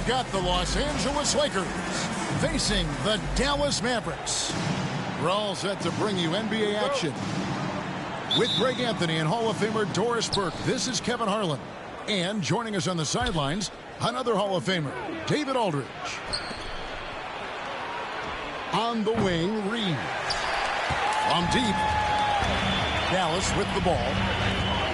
got the Los Angeles Lakers facing the Dallas Mavericks. We're all set to bring you NBA action. With Greg Anthony and Hall of Famer Doris Burke, this is Kevin Harlan. And joining us on the sidelines, another Hall of Famer, David Aldridge. On the wing, Reed. From deep, Dallas with the ball.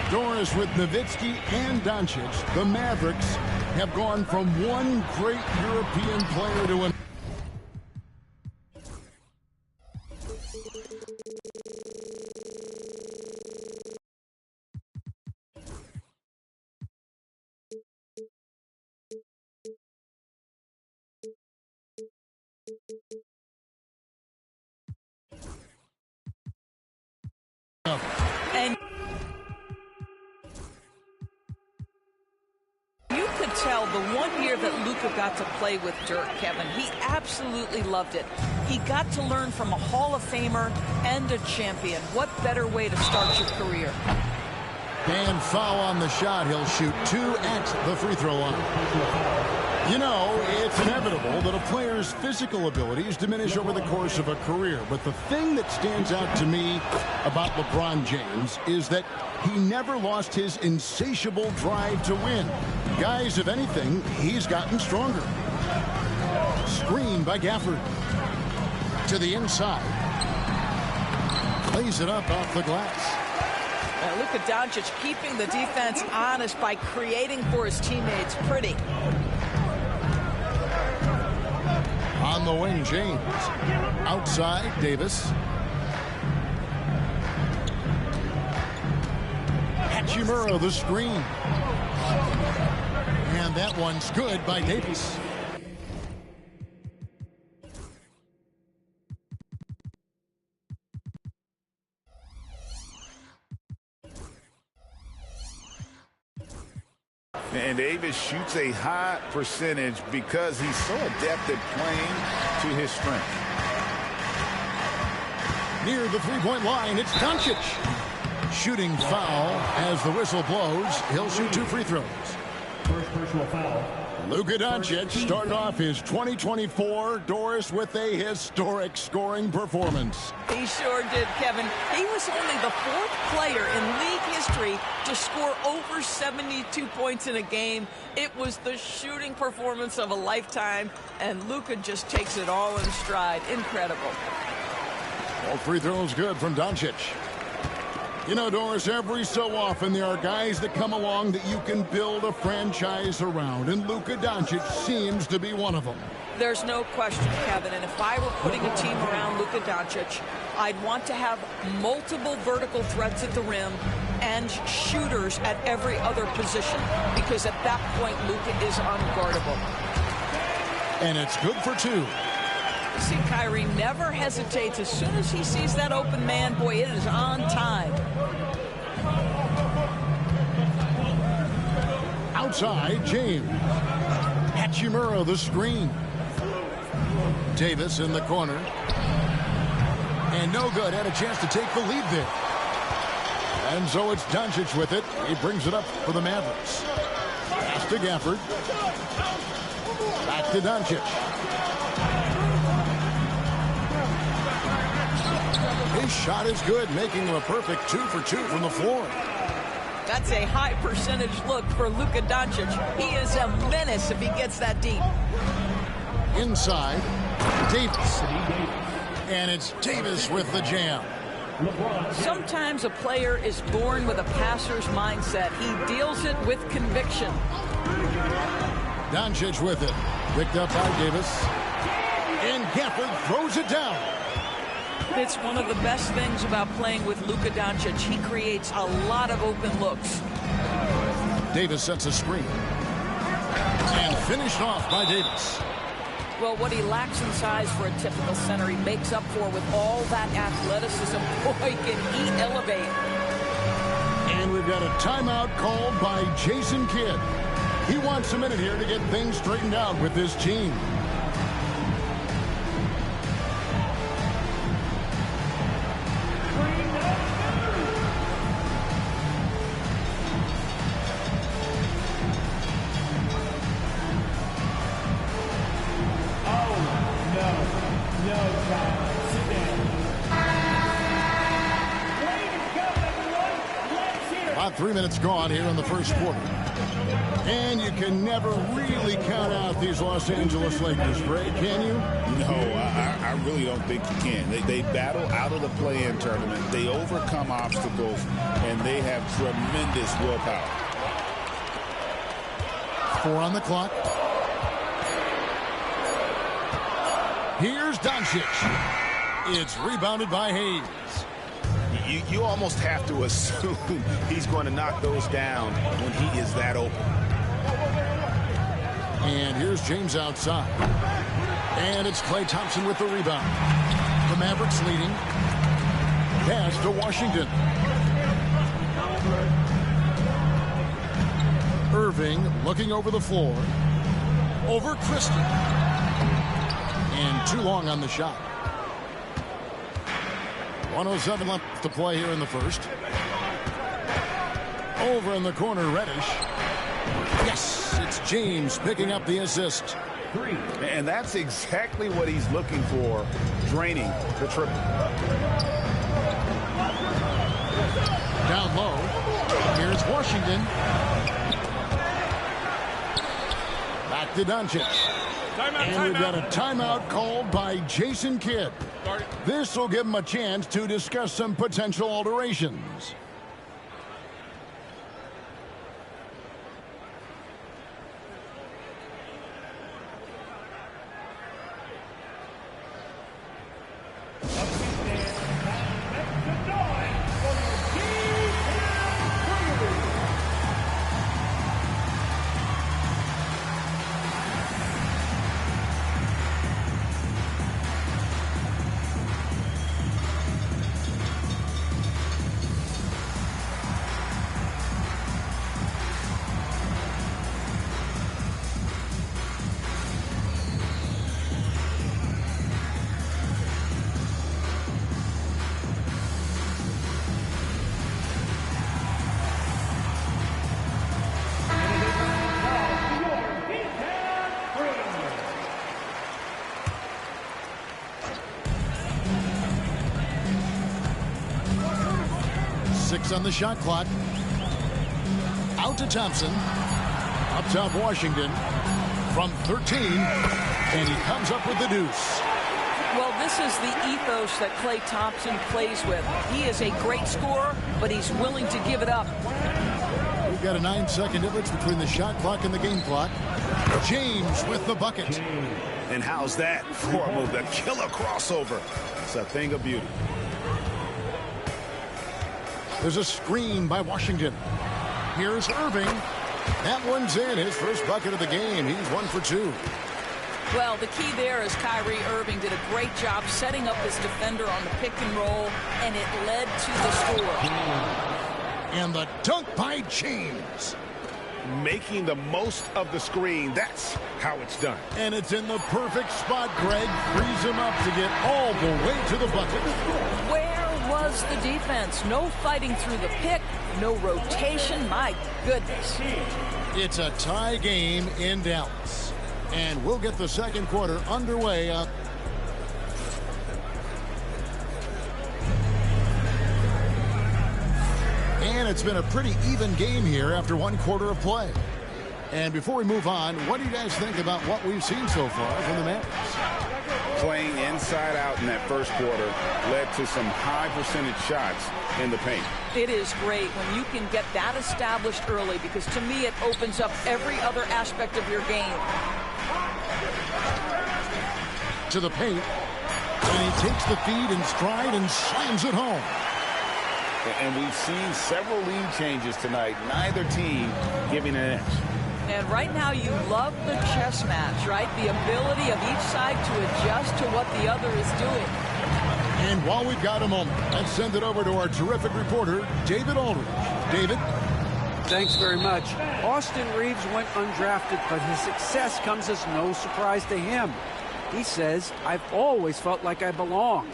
Doris with Nowitzki and Doncic. The Mavericks have gone from one great European player to another. And you could tell the 1 year that Luka got to play with Dirk, Kevin, he absolutely loved it. He got to learn from a Hall of Famer and a champion. What better way to start your career? And foul on the shot. He'll shoot 2 at the free throw line. You know, it's inevitable that a player's physical abilities diminish over the course of a career. But the thing that stands out to me about LeBron James is that he never lost his insatiable drive to win. Guys, if anything, he's gotten stronger. Screen by Gafford. To the inside. Plays it up off the glass. Luka Doncic keeping the defense honest by creating for his teammates. Pretty. On the wing, James. Outside, Davis. Hachimura, the screen. And that one's good by Davis. And Davis shoots a high percentage because he's so adept at playing to his strength. Near the three-point line, it's Doncic. Shooting foul as the whistle blows. He'll shoot 2 free throws. First personal foul. Luka Doncic started off his 2024 Doris with a historic scoring performance. He sure did, Kevin. He was only the 4th player in league history to score over 72 points in a game. It was the shooting performance of a lifetime, and Luka just takes it all in stride. Incredible. All free throws good from Doncic. You know, Doris, every so often there are guys that come along that you can build a franchise around, and Luka Doncic seems to be one of them. There's no question, Kevin, and if I were putting a team around Luka Doncic, I'd want to have multiple vertical threats at the rim and shooters at every other position, because at that point, Luka is unguardable. And it's good for 2. See, Kyrie never hesitates. As soon as he sees that open man, boy, it is on time. Outside, James. Hachimura, the screen. Davis in the corner. And no good. Had a chance to take the lead there. And so it's Doncic with it. He brings it up for the Mavericks. Pass to Gafford. Back to Doncic. His shot is good, making him a perfect 2 for 2 from the floor. That's a high percentage look for Luka Doncic. He is a menace if he gets that deep. Inside, Davis. And it's Davis with the jam. Sometimes a player is born with a passer's mindset. He deals it with conviction. Doncic with it. Picked up by Davis. And Gafford throws it down. It's one of the best things about playing with Luka Doncic. He creates a lot of open looks. Davis sets a screen. And finished off by Davis. Well, what he lacks in size for a typical center, he makes up for with all that athleticism. Boy, can he elevate. And we've got a timeout called by Jason Kidd. He wants a minute here to get things straightened out with this team. about 3 minutes gone here in the first quarter. And you can never really count out these Los Angeles Lakers, Greg, can you? No, I really don't think you can. They battle out of the play-in tournament. They overcome obstacles, and they have tremendous willpower. 4 on the clock. Here's Doncic. It's rebounded by Hayes. You almost have to assume he's going to knock those down when he is that open. And here's James outside. And it's Klay Thompson with the rebound. The Mavericks leading. Pass to Washington. Irving looking over the floor. Over Christie. And too long on the shot. 1:07 left to play here in the first. Over in the corner, Reddish. Yes, it's James picking up the assist. And that's exactly what he's looking for, draining the triple. Down low. Here's Washington. Back to Doncic. And we've got a timeout called by Jason Kidd. This will give him a chance to discuss some potential alterations. On the shot clock. Out to Thompson. Up top Washington. From 13. And he comes up with the deuce. Well, this is the ethos that Klay Thompson plays with. He is a great scorer, but he's willing to give it up. We've got a 9-second difference between the shot clock and the game clock. James with the bucket. And how's that for a move? The killer crossover. It's a thing of beauty. There's a screen by Washington. Here's Irving. That one's in. His first bucket of the game. He's 1 for 2. Well, the key there is Kyrie Irving did a great job setting up his defender on the pick and roll, and it led to the score. And the dunk by James. Making the most of the screen. That's how it's done. And it's in the perfect spot, Greg. Frees him up to get all the way to the bucket. Where was the defense? No fighting through the pick, no rotation. My goodness. It's a tie game in Dallas. And we'll get the second quarter underway. And it's been a pretty even game here after 1 quarter of play. And before we move on, what do you guys think about what we've seen so far from the Mavericks? Playing inside out in that first quarter led to some high percentage shots in the paint. It is great when you can get that established early, because to me it opens up every other aspect of your game. To the paint. And he takes the feed in stride and slams it home. And we've seen several lead changes tonight. Neither team giving an edge. And right now you love the chess match, right? The ability of each side to adjust to what the other is doing. And while we've got a moment, let's send it over to our terrific reporter, David Aldridge. David? Thanks very much. Austin Reeves went undrafted, but his success comes as no surprise to him. He says, "I've always felt like I belong."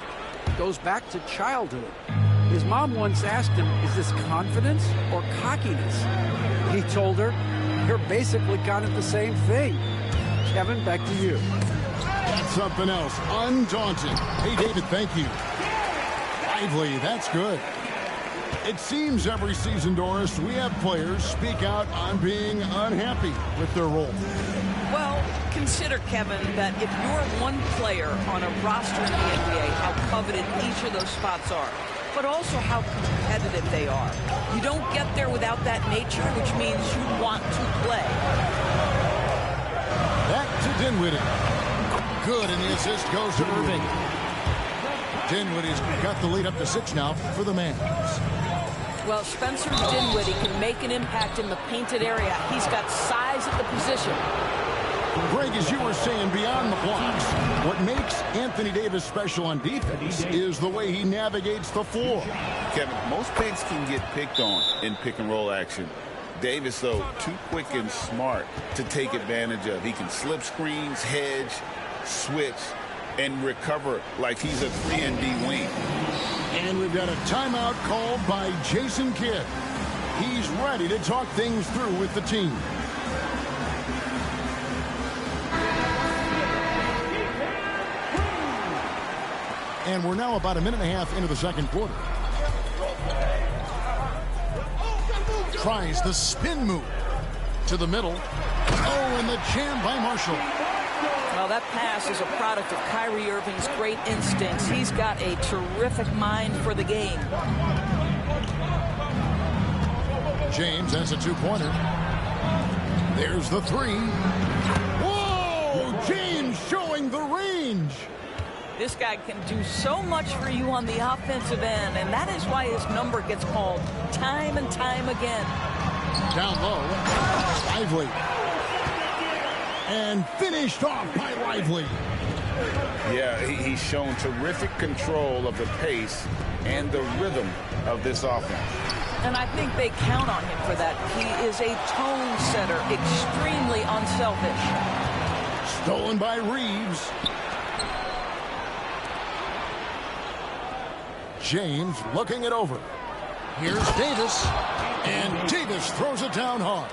It goes back to childhood. His mom once asked him, "Is this confidence or cockiness?" He told her, "You're basically kind of the same thing." Kevin, back to you. That's something else. Undaunted. Hey, David, thank you. Lively. That's good. It seems every season, Doris, we have players speak out on being unhappy with their role. Well, consider, Kevin, that if you're one player on a roster in the NBA, how coveted each of those spots are, but also how competitive they are. You don't get there without that nature, which means you want to play. Back to Dinwiddie. Good, and the assist goes to Irving. Dinwiddie's got the lead up to 6 now for the Mavs. Well, Spencer Dinwiddie can make an impact in the painted area. He's got size at the position. Greg, as you were saying, beyond the blocks, what makes Anthony Davis special on defense is the way he navigates the floor. Kevin, most bigs can get picked on in pick-and-roll action. Davis, though, too quick and smart to take advantage of. He can slip screens, hedge, switch, and recover like he's a 3-and-D wing. And we've got a timeout called by Jason Kidd. He's ready to talk things through with the team. And we're now about a minute and a half into the second quarter. Tries the spin move to the middle. Oh, and the jam by Marshall. Well, that pass is a product of Kyrie Irving's great instincts. He's got a terrific mind for the game. James has a two-pointer. There's the three. Whoa! James showing the range. This guy can do so much for you on the offensive end, and that is why his number gets called time and time again. Down low. Lively. And finished off by Lively. Yeah, he's shown terrific control of the pace and the rhythm of this offense. And I think they count on him for that. He is a tone setter, extremely unselfish. Stolen by Reeves. James looking it over. Here's Davis. And Davis throws it down hard.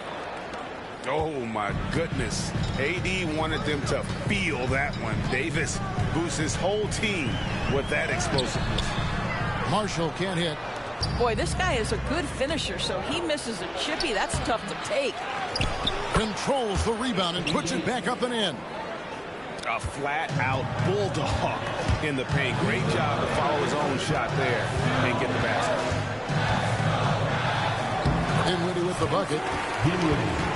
Oh, my goodness. AD wanted them to feel that one. Davis boosts his whole team with that explosiveness. Marshall can't hit. Boy, this guy is a good finisher, so he misses a chippy. That's tough to take. Controls the rebound and puts it back up and in. A flat-out bulldog in the paint. Great job to follow his own shot there and get the basket. Dinwiddie with the bucket.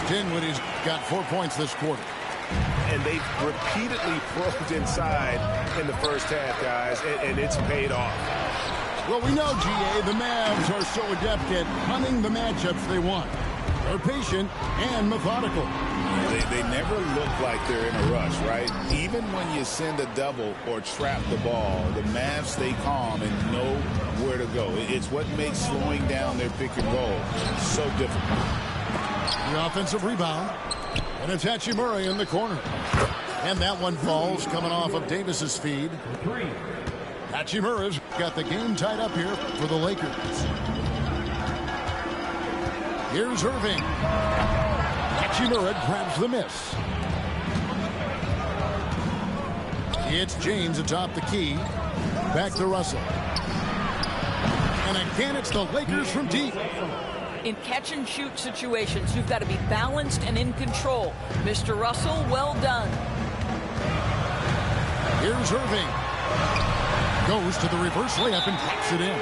Dinwiddie's got 4 points this quarter. And they've repeatedly probed inside in the first half, guys, and it's paid off. Well, we know, GA, the Mavs are so adept at hunting the matchups they want. They're patient and methodical. They never look like they're in a rush, right? Even when you send a double or trap the ball, the Mavs stay calm and know where to go. It's what makes slowing down their pick and roll so difficult. The offensive rebound. And it's Hachimura in the corner. And that one falls coming off of Davis's feed. Hachimura's got the game tied up here for the Lakers. Here's Irving. Hachimura grabs the miss. It's James atop the key. Back to Russell. And again, it's the Lakers from deep. In catch-and-shoot situations, you've got to be balanced and in control. Mr. Russell, well done. Here's Irving. Goes to the reverse layup and pops it in.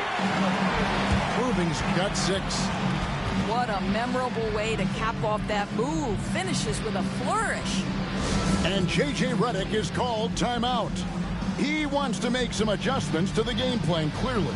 Irving's got 6. What a memorable way to cap off that move. Finishes with a flourish. And J.J. Redick is called timeout. He wants to make some adjustments to the game plan, clearly.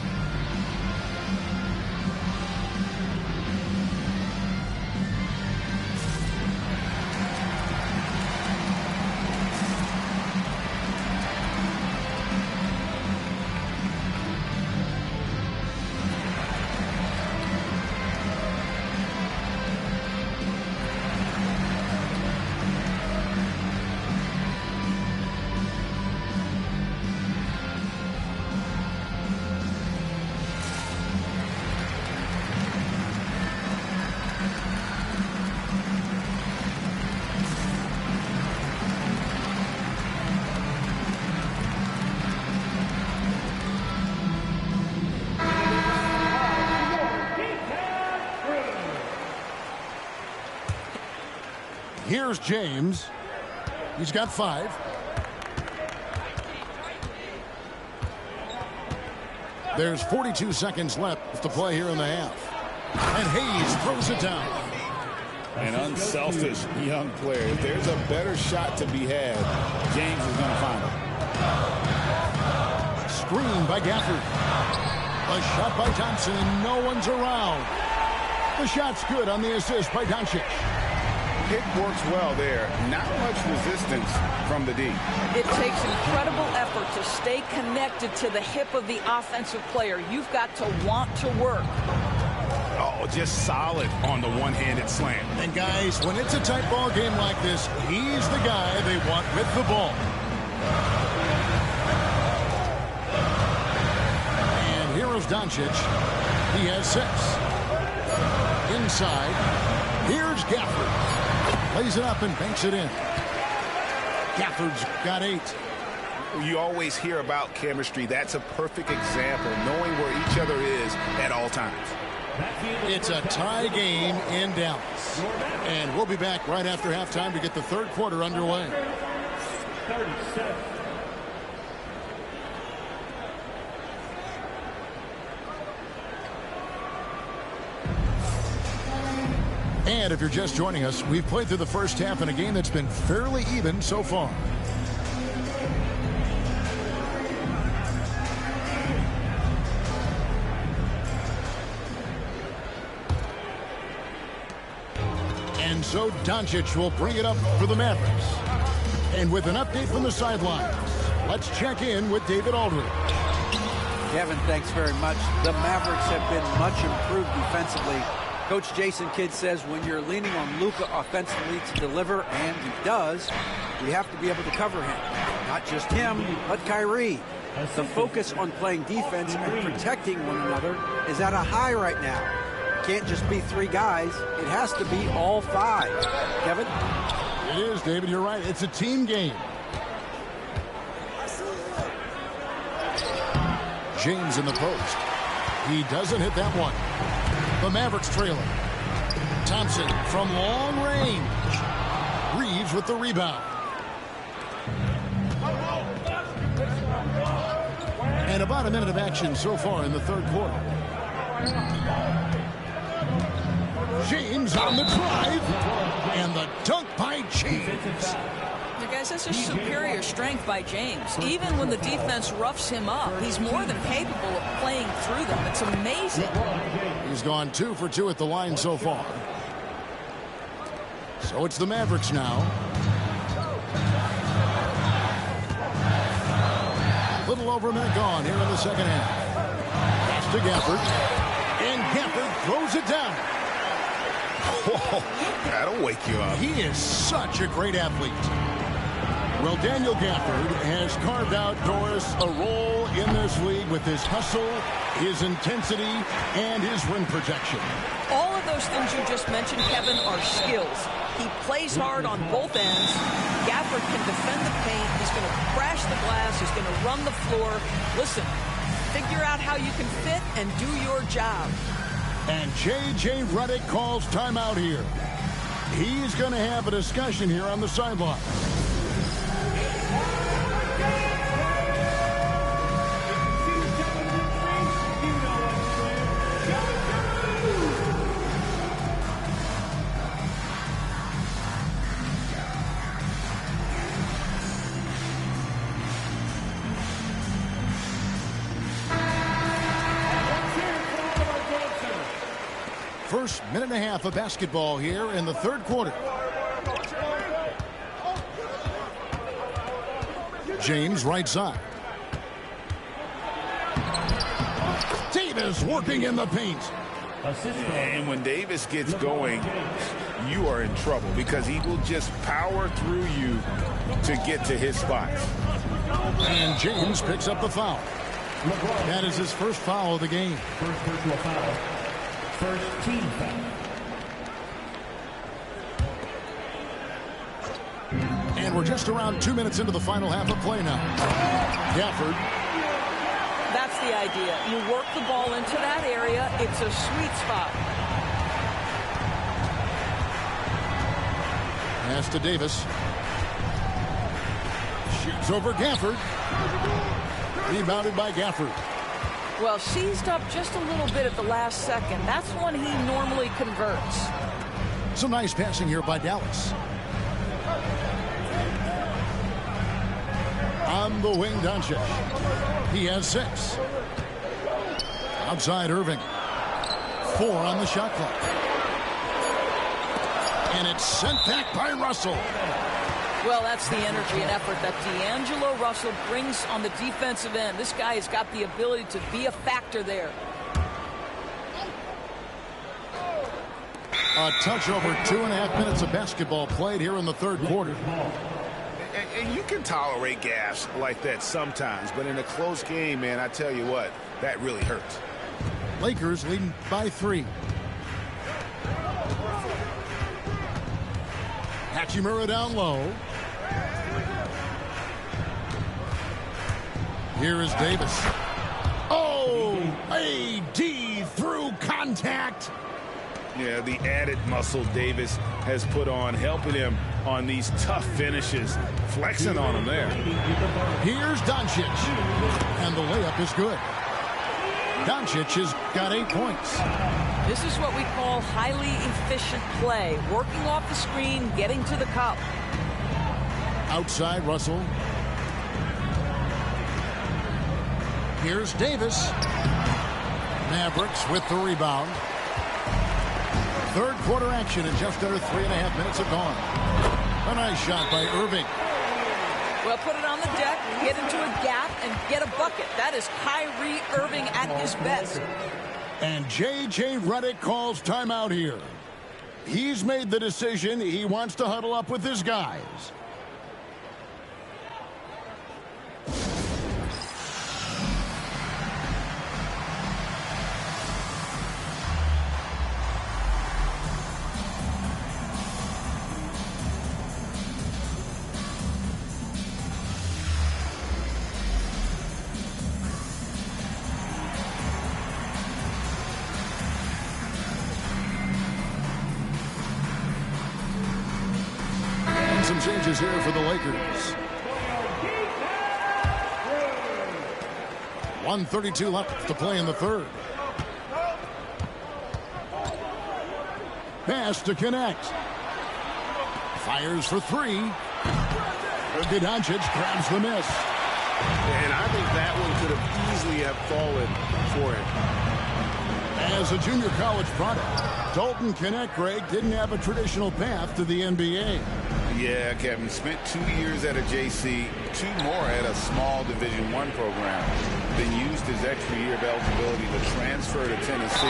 Here's James. He's got 5. There's 42 seconds left to play here in the half. And Hayes throws it down. An unselfish young player. If there's a better shot to be had, James is going to find it. Screen by Gafford. A shot by Thompson, and no one's around. The shot's good on the assist by Doncic. Pick works well there. Not much resistance from the D. It takes incredible effort to stay connected to the hip of the offensive player. You've got to want to work. Oh, just solid on the one-handed slam. And guys, when it's a tight ball game like this, he's the guy they want with the ball. And here is Doncic. He has 6. Inside. Here's Gafford. Plays it up and banks it in. Gafford's got 8. You always hear about chemistry. That's a perfect example, knowing where each other is at all times. It's a tie game in Dallas. And we'll be back right after halftime to get the third quarter underway. 37. And if you're just joining us, we've played through the first half in a game that's been fairly even so far. And so Doncic will bring it up for the Mavericks. And with an update from the sidelines, let's check in with David Aldridge. Kevin, thanks very much. The Mavericks have been much improved defensively. Coach Jason Kidd says when you're leaning on Luka offensively to deliver, and he does, we have to be able to cover him. Not just him, but Kyrie. The focus on playing defense and protecting one another is at a high right now. It can't just be 3 guys. It has to be all 5. Kevin? It is, David. You're right. It's a team game. James in the post. He doesn't hit that one. The Mavericks trailing. Thompson from long range. Reeves with the rebound. And about a minute of action so far in the third quarter. James on the drive. And the dunk by James. Guys, that's just superior strength by James. Even when the defense roughs him up, he's more than capable of playing through them. It's amazing. He's gone 2 for 2 at the line so far. So it's the Mavericks now. A little over a minute gone here in the second half. Pass to Gafford. And Gafford throws it down. Whoa, that'll wake you up. He is such a great athlete. Well, Daniel Gafford has carved out Doris a role in this league with his hustle, his intensity, and his rim protection. All of those things you just mentioned, Kevin, are skills. He plays hard on both ends. Gafford can defend the paint. He's going to crash the glass. He's going to run the floor. Listen, figure out how you can fit and do your job. And J.J. Redick calls timeout here. He's going to have a discussion here on the sideline. First minute and a half of basketball here in the third quarter. James right side. Davis working in the paint. And when Davis gets going, you are in trouble because he will just power through you to get to his spot. And James picks up the foul. That is his first foul of the game. First personal foul. First team foul. And we're just around 2 minutes into the final half of play now. Gafford. That's the idea. You work the ball into that area. It's a sweet spot. Pass to Davis. Shoots over Gafford. Rebounded by Gafford. Well, seized up just a little bit at the last second. That's when he normally converts. Some nice passing here by Dallas. On the wing, Doncic. He has 6. Outside Irving. 4 on the shot clock. And it's sent back by Russell. Well, that's the energy and effort that D'Angelo Russell brings on the defensive end. This guy has got the ability to be a factor there. A touch over 2.5 minutes of basketball played here in the third quarter. And you can tolerate gas like that sometimes, but in a close game, man, I tell you what, that really hurts. Lakers leading by 3. Hachimura down low. Here is Davis. Oh, AD through contact. Yeah, the added muscle Davis has put on, helping him on these tough finishes, flexing on him there. Here's Doncic, and the layup is good. Doncic has got 8 points. This is what we call highly efficient play, working off the screen, getting to the cup. Outside Russell. Here's Davis. Mavericks with the rebound. Third quarter action in just under 3.5 minutes have gone. A nice shot by Irving. Well, put it on the deck, get into a gap, and get a bucket. That is Kyrie Irving at his best. And J.J. Redick calls timeout here. He's made the decision. He wants to huddle up with his guys. Some changes here for the Lakers. 1:32 left to play in the third. Pass to connect. Fires for 3. Doncic grabs the miss. And I think that one could have easily have fallen for him. As a junior college product, Dalton Knecht, Greg, didn't have a traditional path to the NBA. Yeah, Kevin, spent 2 years at a JC, 2 more at a small Division I program, then used his extra year of eligibility to transfer to Tennessee,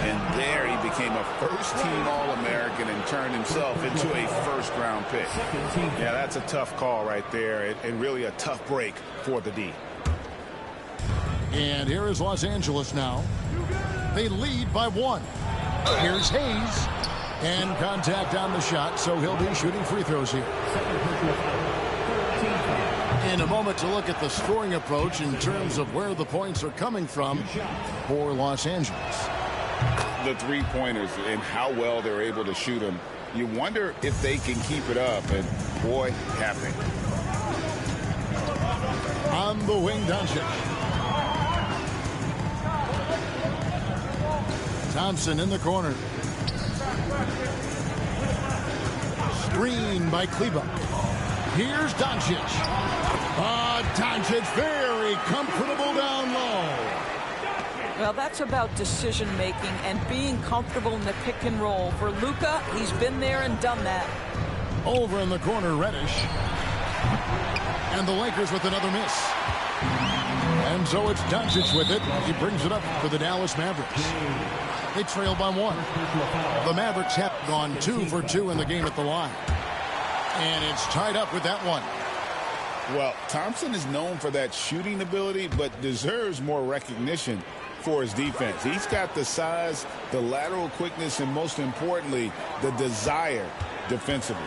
and there he became a first-team All-American and turned himself into a first-round pick. Yeah, that's a tough call right there, and really a tough break for the D. And here is Los Angeles now. They lead by 1. Here's Hayes. And contact on the shot, so he'll be shooting free throws here. In a moment to look at the scoring approach in terms of where the points are coming from for Los Angeles. The three-pointers and how well they're able to shoot them. You wonder if they can keep it up, and boy, have they. On the wing, Doncic. Thompson in the corner. Screen by Kleba. Here's Doncic. Doncic very comfortable down low. Well, that's about decision-making and being comfortable in the pick and roll. For Luka, he's been there and done that. Over in the corner, Reddish. And the Lakers with another miss. And so it's Doncic with it. He brings it up for the Dallas Mavericks. They trail by 1. The Mavericks have gone 2 for 2 in the game at the line. And it's tied up with that one. Well, Thompson is known for that shooting ability, but deserves more recognition for his defense. He's got the size, the lateral quickness, and most importantly, the desire defensively.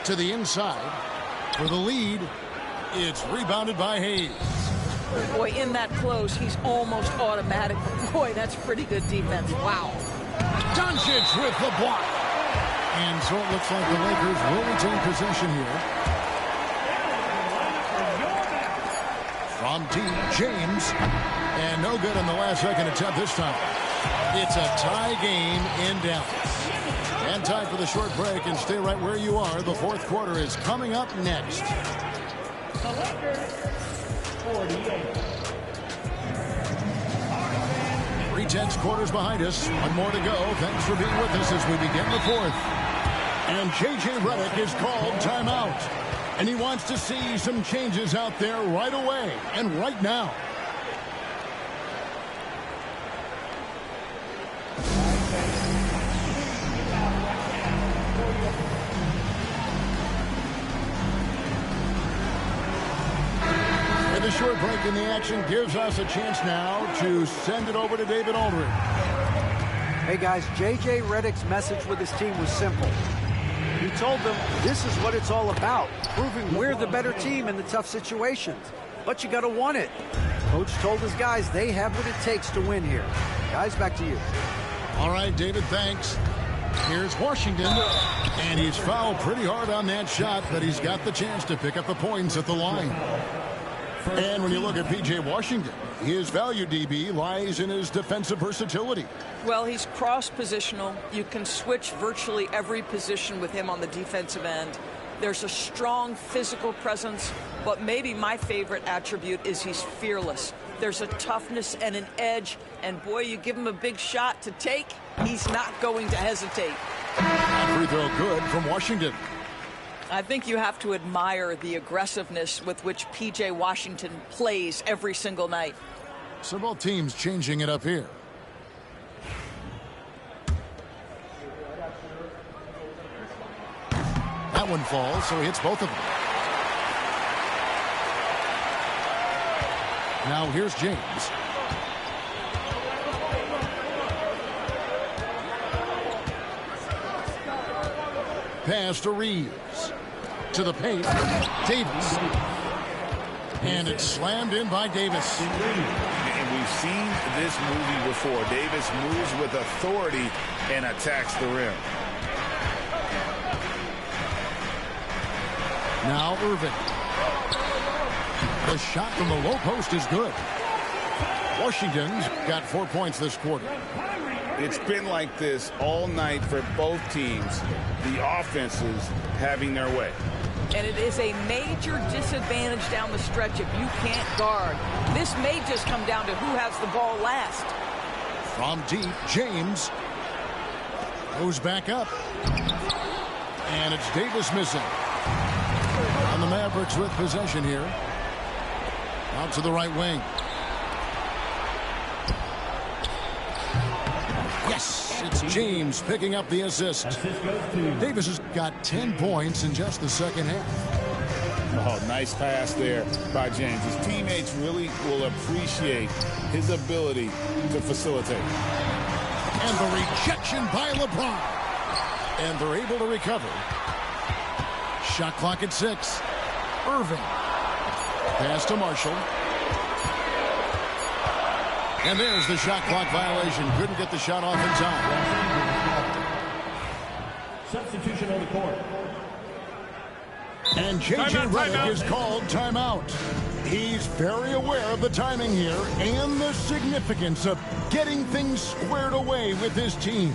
To the inside for the lead. It's rebounded by Hayes. Boy, in that close, he's almost automatic. Boy, that's pretty good defense. Wow. Doncic with the block. And so it looks like the Lakers will retain possession here. From deep, James. And no good on the last second attempt this time. It's a tie game in Dallas. And time for the short break, and stay right where you are. The fourth quarter is coming up next. 3/10 quarters behind us. One more to go. Thanks for being with us as we begin the fourth. And J.J. Redick is called timeout. And he wants to see some changes out there right away and right now. The short break in the action gives us a chance now to send it over to David Aldridge. Hey guys, J.J. Redick's message with his team was simple. He told them this is what it's all about, proving we're the better team in the tough situations. But you got to want it. Coach told his guys they have what it takes to win here. Guys, back to you. All right, David, thanks. Here's Washington, and he's fouled pretty hard on that shot, but he's got the chance to pick up the points at the line. And when you look at P.J. Washington, his value, DB, lies in his defensive versatility. Well, he's cross-positional. You can switch virtually every position with him on the defensive end. There's a strong physical presence, but maybe my favorite attribute is he's fearless. There's a toughness and an edge, and boy, you give him a big shot to take, he's not going to hesitate. And free throw good from Washington. I think you have to admire the aggressiveness with which P.J. Washington plays every single night. So both teams changing it up here. That one falls, so he hits both of them. Now here's James. Pass to Reeves. To the paint. Davis. And it's slammed in by Davis. And we've seen this movie before. Davis moves with authority and attacks the rim. Now Irving. The shot from the low post is good. Washington's got 4 points this quarter. It's been like this all night for both teams. The offenses having their way. And it is a major disadvantage down the stretch if you can't guard. This may just come down to who has the ball last. From deep, James goes back up. And it's Davis missing. And the Mavericks with possession here. Out to the right wing. Yes, it's James picking up the assist. Davis has got 10 points in just the second half. Oh, nice pass there by James. His teammates really will appreciate his ability to facilitate. And the rejection by LeBron. And they're able to recover. Shot clock at 6. Irving. Pass to Marshall. And there's the shot clock violation. Couldn't get the shot off in time. Substitution on the court. And J.J. Redick is called timeout. He's very aware of the timing here and the significance of getting things squared away with his team.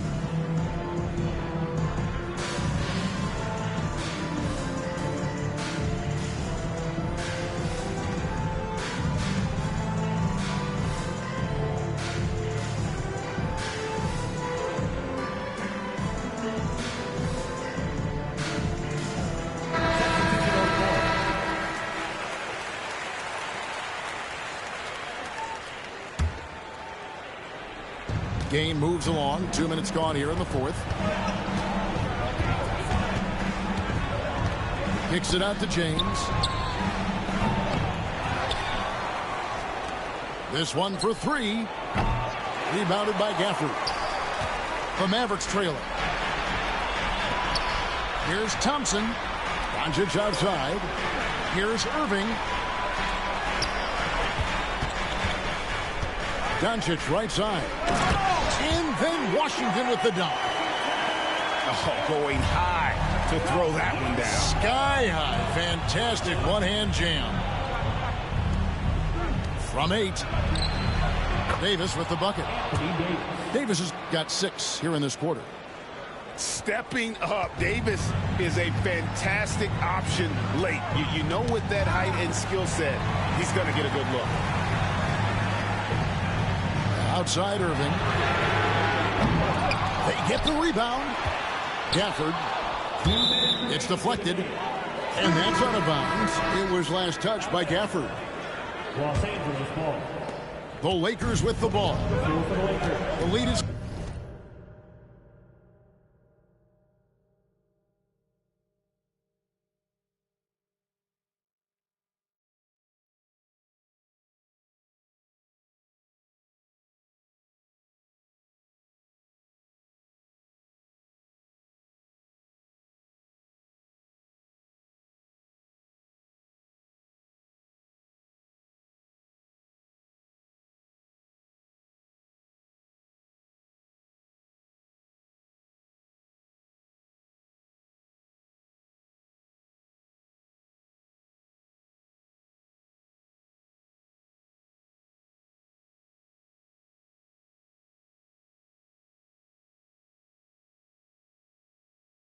Game moves along. 2 minutes gone here in the fourth. Kicks it out to James. This one for 3. Rebounded by Gafford. The Mavericks trailing. Here's Thompson. Doncic outside. Here's Irving. Doncic right side. And then Washington with the dunk. Oh, going high to throw that one down. Sky high. Fantastic one-hand jam. From 8. Davis with the bucket. Davis has got 6 here in this quarter. Stepping up. Davis is a fantastic option late. You know, with that height and skill set, he's going to get a good look. Outside Irving. They get the rebound. Gafford. It's deflected. And that's out of bounds. It was last touched by Gafford. Los Angeles ball. The Lakers with the ball. The lead is...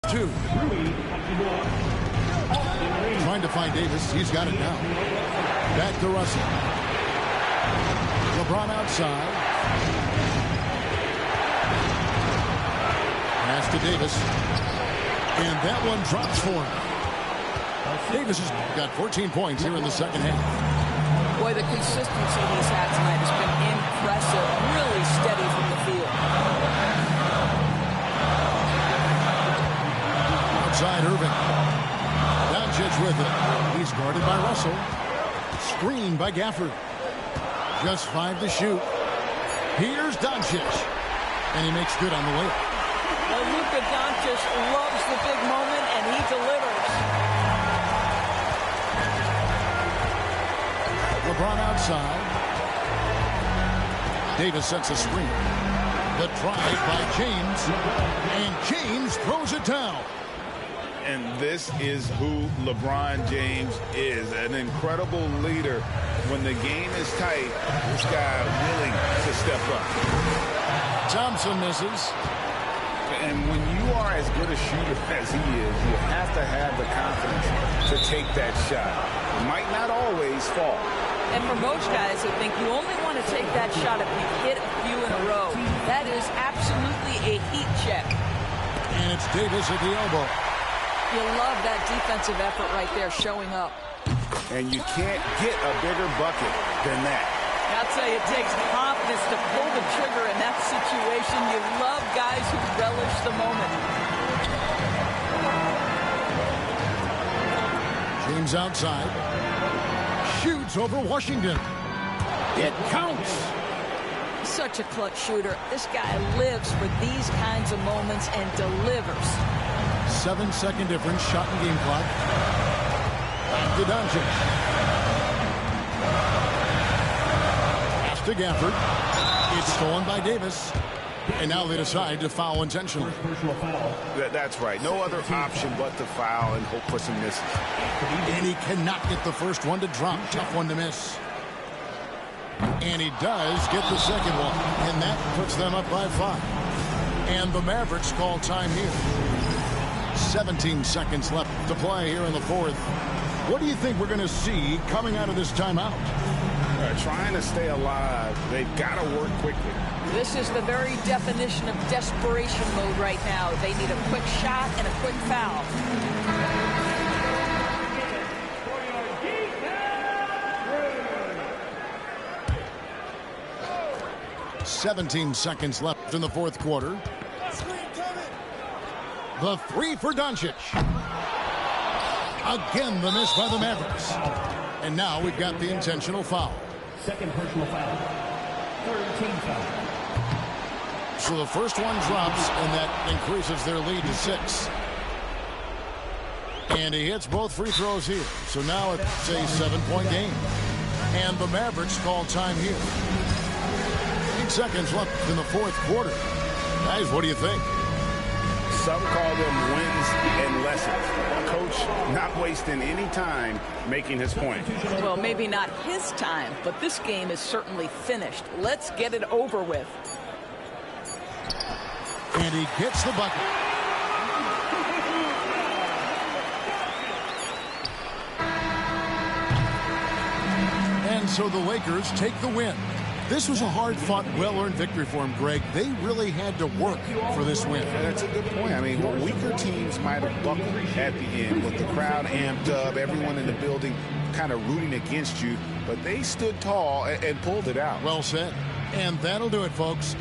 Two. Trying to find Davis. He's got it now. Back to Russell. LeBron outside. Pass to Davis. And that one drops for him. Davis has got 14 points here in the second half. Boy, the consistency he's had tonight has been impressive. Really steady from the field. Outside Irving. Doncic with it. He's guarded by Russell. Screened by Gafford. Just 5 to shoot. Here's Doncic. And he makes good on the layup. Luka Doncic loves the big moment, and he delivers. LeBron outside. Davis sets a screen. The drive by James. And James throws it down. And this is who LeBron James is. An incredible leader. When the game is tight, this guy willing to step up. Thompson misses. And when you are as good a shooter as he is, you have to have the confidence to take that shot. It might not always fall. And for most guys, I think you only want to take that shot if you hit a few in a row. That is absolutely a heat check. And it's Davis at the elbow. You love that defensive effort right there showing up. And you can't get a bigger bucket than that. I'll tell you, it takes confidence to pull the trigger in that situation. You love guys who relish the moment. James outside. Shoots over Washington. It counts. Such a clutch shooter. This guy lives for these kinds of moments and delivers. 7-second difference, shot and game clock. Back to Doncic. Pass to Gafford. It's stolen by Davis. And now they decide to foul intentionally. That's right. No other option but to foul and hope for some misses. And he cannot get the first one to drop. Tough one to miss. And he does get the second one. And that puts them up by 5. And the Mavericks call time here. 17 seconds left to play here in the fourth. What do you think we're going to see coming out of this timeout? Trying to stay alive. They've got to work quickly. This is the very definition of desperation mode right now. They need a quick shot and a quick foul. 17 seconds left in the fourth quarter. The three for Doncic. Again, the miss by the Mavericks. And now we've got the intentional foul. Second personal foul. Third team foul. So the first one drops, and that increases their lead to 6. And he hits both free throws here. So now it's a 7-point game. And the Mavericks call time here. 8 seconds left in the fourth quarter. Guys, what do you think? Some call them wins and lessons. Coach not wasting any time making his point. Well, maybe not his time, but this game is certainly finished. Let's get it over with. And he gets the bucket. And so the Lakers take the win. This was a hard-fought, well-earned victory for him, Greg. They really had to work for this win. That's a good point. I mean, weaker teams might have buckled at the end with the crowd amped up, everyone in the building kind of rooting against you, but they stood tall and pulled it out. Well said. And that'll do it, folks.